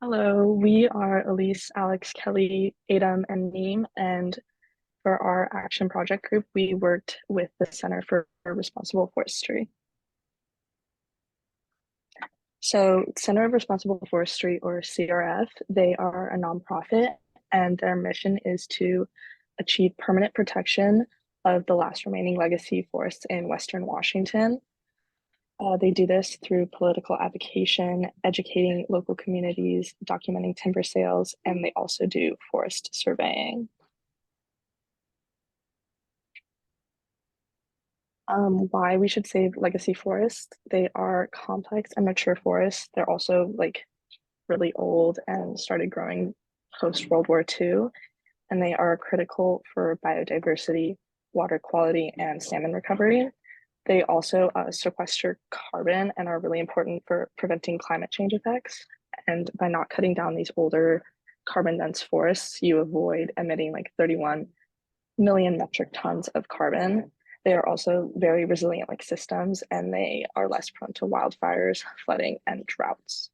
Hello, we are Elise, Alex, Kelly, Adam, and Neem. And for our action project group, we worked with the Center for Responsible Forestry. So, Center of Responsible Forestry, or CRF, they are a nonprofit, and their mission is to achieve permanent protection of the last remaining legacy forests in Western Washington. They do this through political advocacy, educating local communities, documenting timber sales, and they also do forest surveying. Why we should save legacy forests? They are complex and mature forests. They're also like really old and started growing post World War II, and they are critical for biodiversity, water quality, and salmon recovery. They also sequester carbon and are really important for preventing climate change effects. And by not cutting down these older carbon dense forests, you avoid emitting like 31 million metric tons of carbon. They are also very resilient like systems, and they are less prone to wildfires, flooding, and droughts.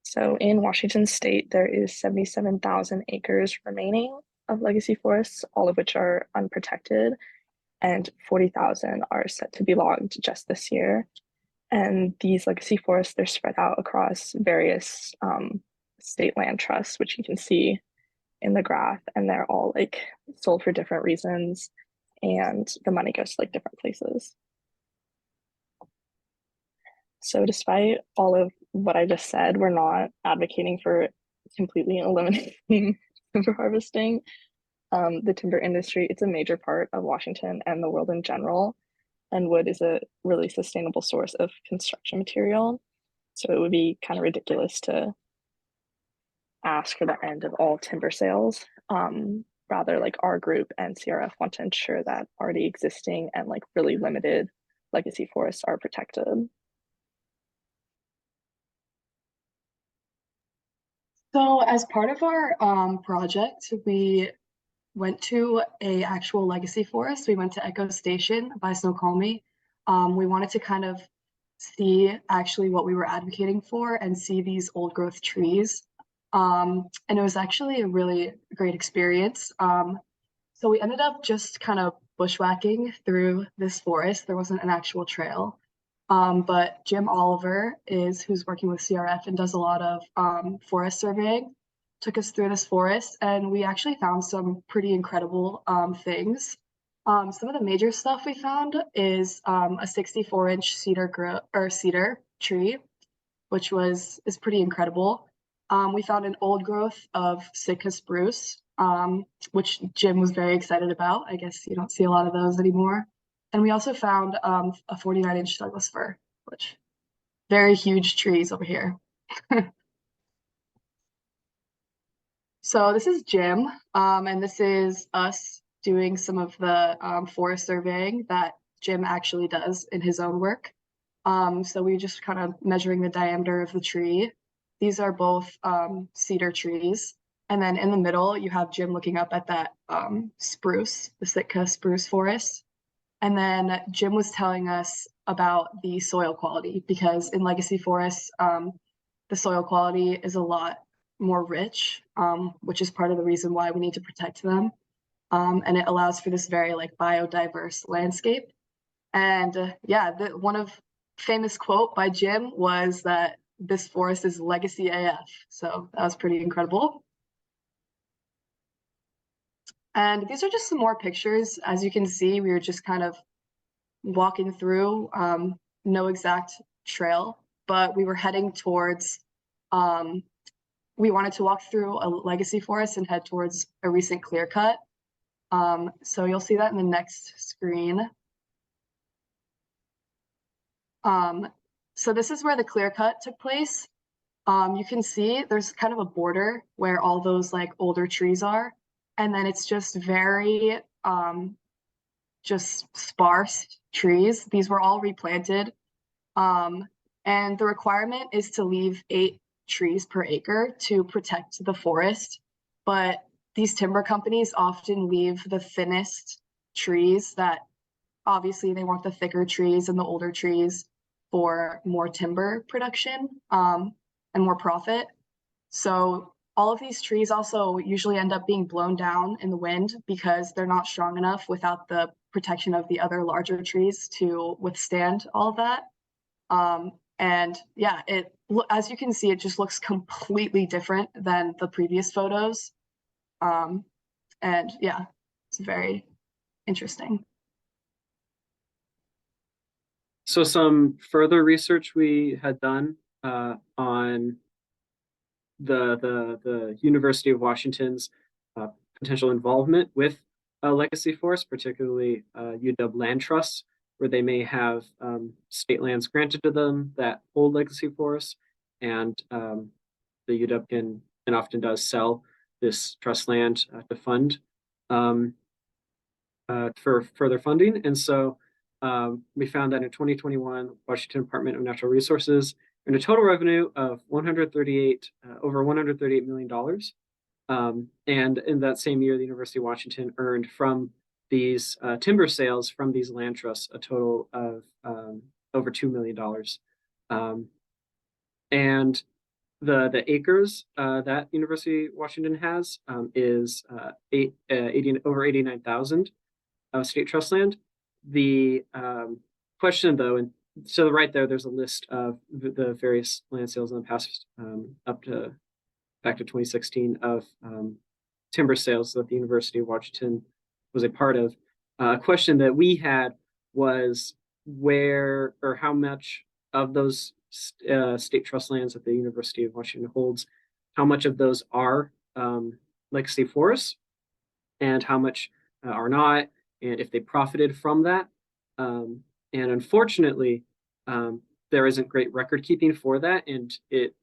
So in Washington state, there is 77,000 acres remaining of legacy forests, all of which are unprotected, and 40,000 are set to be logged just this year. And these legacy forests, they're spread out across various state land trusts, which you can see in the graph, and they're all like sold for different reasons, and the money goes to like different places. So despite all of what I just said, we're not advocating for completely eliminating timber harvesting. The timber industry, it's a major part of Washington and the world in general, and wood is a really sustainable source of construction material. So it would be kind of ridiculous to ask for the end of all timber sales. Rather, like our group and CRF want to ensure that already existing and like really limited legacy forests are protected. So as part of our project, we went to a actual legacy forest. We went to Echo Station by Snoqualmie. We wanted to kind of see actually what we were advocating for and see these old growth trees. And it was actually a really great experience. So we ended up just kind of bushwhacking through this forest. There wasn't an actual trail. But Jim Oliver who's working with CRF and does a lot of forest surveying, took us through this forest, and we actually found some pretty incredible things. Some of the major stuff we found is a 64-inch cedar tree, which is pretty incredible. We found an old growth of Sitka spruce, which Jim was very excited about. I guess you don't see a lot of those anymore. And we also found a 49-inch Douglas fir, which very huge trees over here. So this is Jim, and this is us doing some of the forest surveying that Jim actually does in his own work. So we just kind of measuring the diameter of the tree. These are both cedar trees. And then in the middle, you have Jim looking up at that spruce, the Sitka spruce forest. And then Jim was telling us about the soil quality, because in legacy forests, the soil quality is a lot more rich, which is part of the reason why we need to protect them. And it allows for this very like biodiverse landscape. And yeah, one of famous quote by Jim was that this forest is legacy AF. So that was pretty incredible. And these are just some more pictures. As you can see, we were just kind of walking through, no exact trail, but we were heading towards, we wanted to walk through a legacy forest and head towards a recent clear cut. So you'll see that in the next screen. So this is where the clear cut took place. You can see there's kind of a border where all those like older trees are, and then it's just very just sparse trees. These were all replanted. And the requirement is to leave 8 trees per acre to protect the forest. But these timber companies often leave the thinnest trees that obviously they want the thicker trees and the older trees. for more timber production and more profit. So all of these trees also usually end up being blown down in the wind because they're not strong enough without the protection of the other larger trees to withstand all of that. And yeah, as you can see, it just looks completely different than the previous photos. And yeah, it's very interesting. So some further research we had done on the University of Washington's potential involvement with legacy forests, particularly UW land trusts, where they may have state lands granted to them that hold legacy forests, and the UW can and often does sell this trust land to fund for further funding. And so we found that in 2021, Washington Department of Natural Resources earned a total revenue of over $138 million. And in that same year, the University of Washington earned from these timber sales from these land trusts a total of over $2 million. And the acres that University of Washington has is over 89,000 of state trust land. The question, though, and to the right there's a list of the various land sales in the past back to 2016 of timber sales that the University of Washington was a part of. A question that we had was where or how much of those state trust lands that the University of Washington holds, how much of those are legacy forests and how much are not, and if they profited from that. And unfortunately, there isn't great record keeping for that, and it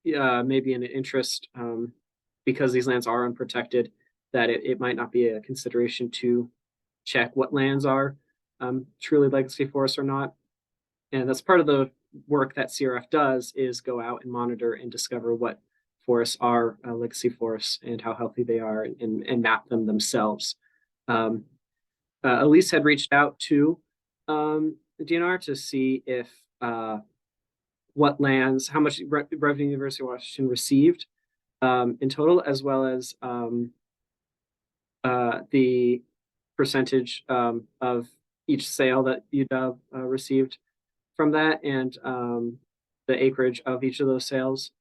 may be an interest because these lands are unprotected, that it might not be a consideration to check what lands are truly legacy forests or not. And that's part of the work that CRF does, is go out and monitor and discover what forests are legacy forests and how healthy they are, and map them themselves. Elise had reached out to the DNR to see if what lands, how much revenue the University of Washington received in total, as well as the percentage of each sale that UW received from that, and the acreage of each of those sales,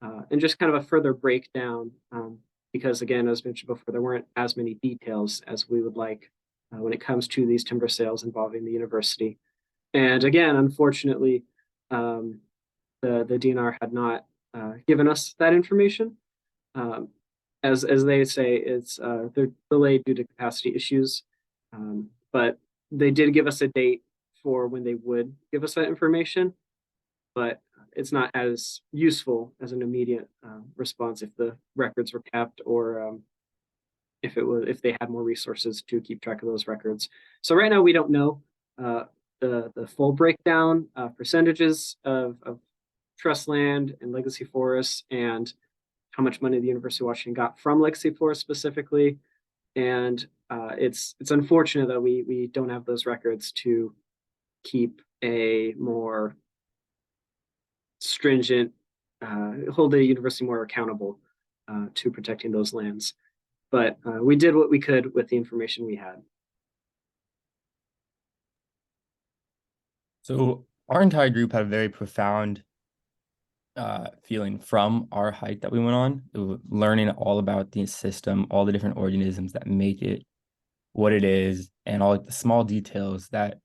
and just kind of a further breakdown, because again, as mentioned before, there weren't as many details as we would like when it comes to these timber sales involving the university. And again, unfortunately, the DNR had not given us that information. As they say, they're delayed due to capacity issues, but they did give us a date for when they would give us that information, but it's not as useful as an immediate response if the records were kept, or if they had more resources to keep track of those records. So right now we don't know the full breakdown percentages of trust land and legacy forests, and how much money the University of Washington got from legacy forests specifically. And it's unfortunate that we don't have those records to keep a more stringent, hold the university more accountable to protecting those lands. But we did what we could with the information we had. So our entire group had a very profound feeling from our hike that we went on, learning all about the system, all the different organisms that make it what it is, and all the small details that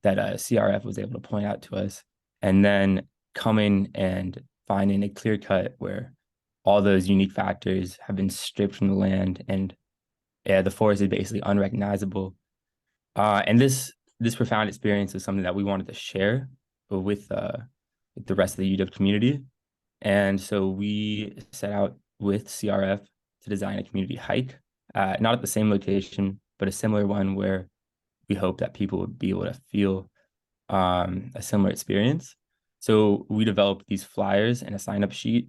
CRF was able to point out to us, and then coming and finding a clear cut where all those unique factors have been stripped from the land, and the forest is basically unrecognizable. And this profound experience is something that we wanted to share with the rest of the UW community. And so we set out with CRF to design a community hike, not at the same location, but a similar one where we hope that people would be able to feel a similar experience. So we developed these flyers and a sign-up sheet.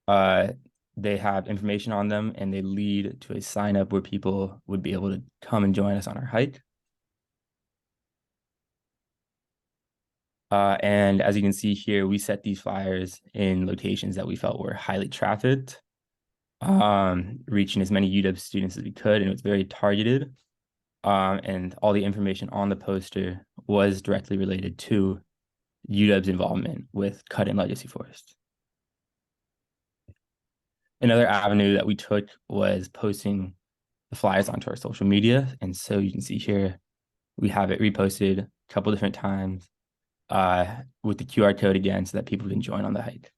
They have information on them, and they lead to a sign-up where people would be able to come and join us on our hike. And as you can see here, we set these flyers in locations that we felt were highly trafficked, reaching as many UW students as we could, and it was very targeted. And all the information on the poster was directly related to UW's involvement with cutting legacy forests. Another avenue that we took was posting the flyers onto our social media. And so you can see here, we have it reposted a couple different times with the QR code again so that people can join on the hike.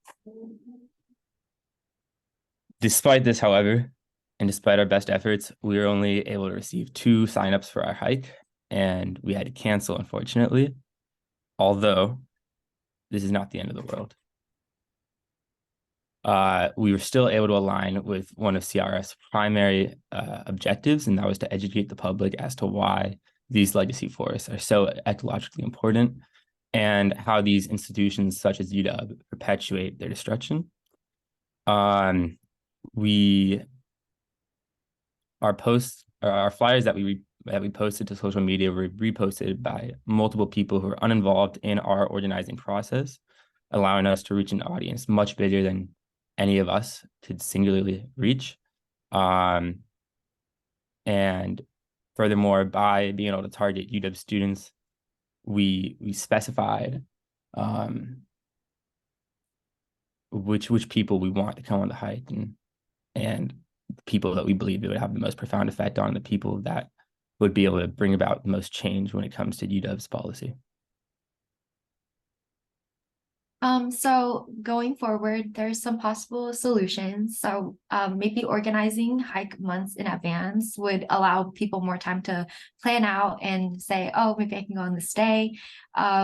Despite this, however, and despite our best efforts, we were only able to receive 2 signups for our hike, and we had to cancel, unfortunately, although this is not the end of the world. We were still able to align with one of CRF's primary objectives, and that was to educate the public as to why these legacy forests are so ecologically important and how these institutions such as UW perpetuate their destruction. Our flyers that we posted to social media were reposted by multiple people who are uninvolved in our organizing process, allowing us to reach an audience much bigger than any of us could singularly reach. And furthermore, by being able to target UW students, we specified which people we want to come on the hike, and people that we believe it would have the most profound effect on, the people that would be able to bring about the most change when it comes to UW's policy. So going forward, there's some possible solutions. So maybe organizing hike months in advance would allow people more time to plan out and say, oh, maybe I can go on this day.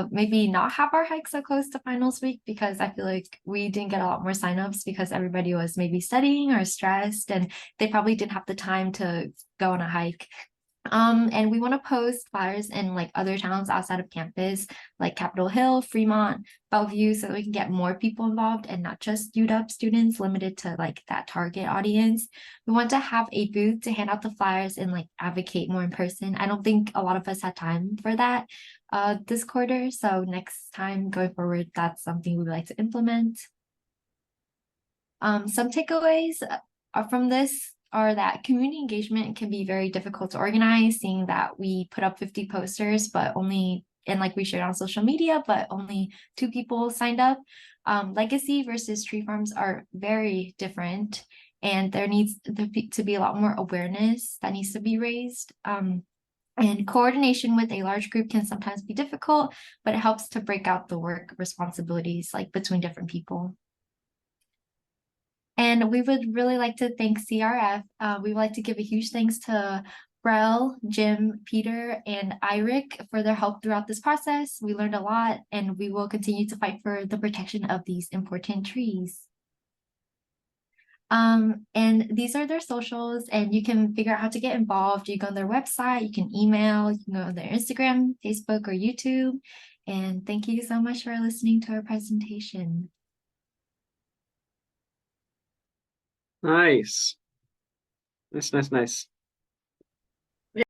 Maybe not have our hike so close to finals week, because I feel like we didn't get a lot more signups because everybody was maybe studying or stressed and they probably didn't have the time to go on a hike. And we want to post flyers in like other towns outside of campus, like Capitol Hill, Fremont, Bellevue, so that we can get more people involved and not just UW students limited to like that target audience. We want to have a booth to hand out the flyers and like advocate more in person. I don't think a lot of us had time for that this quarter. So next time going forward, that's something we would like to implement. Some takeaways from this are that community engagement can be very difficult to organize, seeing that we put up 50 posters, but only, and like we shared on social media, but only 2 people signed up. Legacy versus tree farms are very different, and there needs to be a lot more awareness that needs to be raised. And coordination with a large group can sometimes be difficult, but it helps to break out the work responsibilities like between different people. And we would really like to thank CRF. We would like to give a huge thanks to Brel, Jim, Peter, and Iric for their help throughout this process. We learned a lot, and we will continue to fight for the protection of these important trees. And these are their socials, and you can figure out how to get involved. You go on their website, you can email, you can go on their Instagram, Facebook, or YouTube. And thank you so much for listening to our presentation. Nice. Nice.